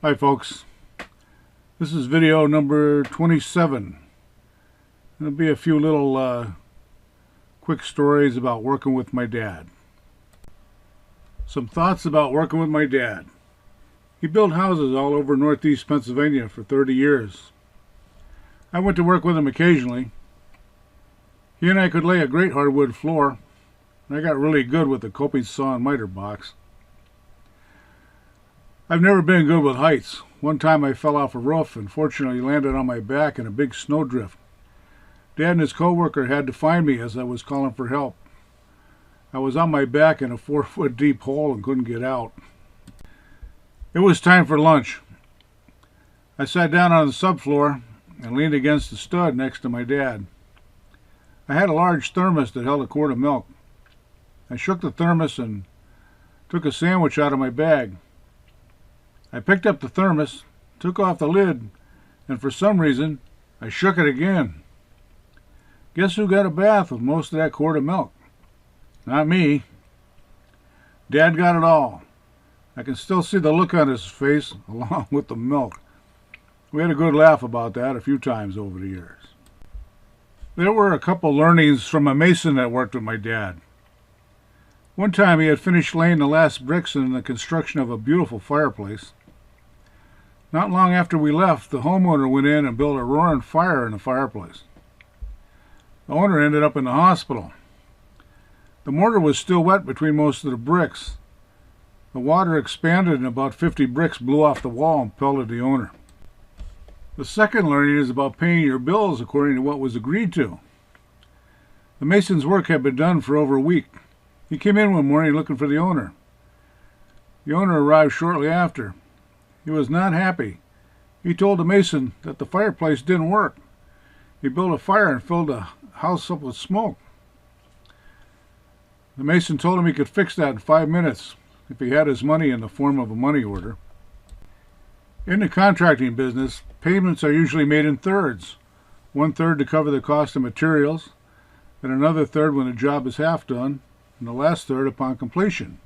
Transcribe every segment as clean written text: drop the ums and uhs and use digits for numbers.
Hi folks, this is video number 27. There'll be a few little quick stories about working with my dad. Some thoughts about working with my dad. He built houses all over northeast Pennsylvania for 30 years. I went to work with him occasionally. He and I could lay a great hardwood floor, and I got really good with the coping saw and miter box. I've never been good with heights. One time I fell off a roof and fortunately landed on my back in a big snowdrift. Dad and his co-worker had to find me as I was calling for help. I was on my back in a 4-foot deep hole and couldn't get out. It was time for lunch. I sat down on the subfloor and leaned against the stud next to my dad. I had a large thermos that held a quart of milk. I shook the thermos and took a sandwich out of my bag. I picked up the thermos, took off the lid, and for some reason, I shook it again. Guess who got a bath with most of that quart of milk? Not me. Dad got it all. I can still see the look on his face along with the milk. We had a good laugh about that a few times over the years. There were a couple learnings from a mason that worked with my dad. One time he had finished laying the last bricks in the construction of a beautiful fireplace. Not long after we left, the homeowner went in and built a roaring fire in the fireplace. The owner ended up in the hospital. The mortar was still wet between most of the bricks. The water expanded and about 50 bricks blew off the wall and pelted the owner. The second learning is about paying your bills according to what was agreed to. The mason's work had been done for over a week. He came in one morning looking for the owner. The owner arrived shortly after. He was not happy. He told the mason that the fireplace didn't work. He built a fire and filled the house up with smoke. The mason told him he could fix that in 5 minutes if he had his money in the form of a money order. In the contracting business, payments are usually made in thirds. 1/3 to cover the cost of materials, and another third when the job is half done, and the last third upon completion.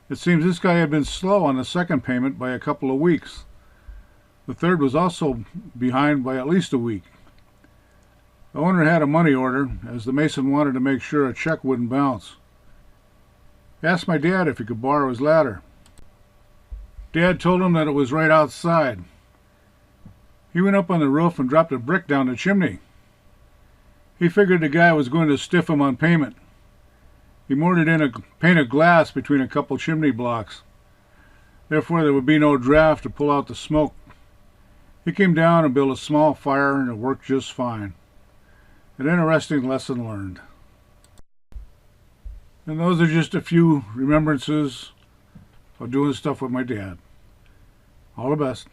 It seems this guy had been slow on the second payment by a couple of weeks. The third was also behind by at least a week. The owner had a money order, as the mason wanted to make sure a check wouldn't bounce. He asked my dad if he could borrow his ladder. Dad told him that it was right outside. He went up on the roof and dropped a brick down the chimney. He figured the guy was going to stiff him on payment. He mortared in a pane of glass between a couple chimney blocks. Therefore, there would be no draft to pull out the smoke. He came down and built a small fire, and it worked just fine. An interesting lesson learned. And those are just a few remembrances of doing stuff with my dad. All the best.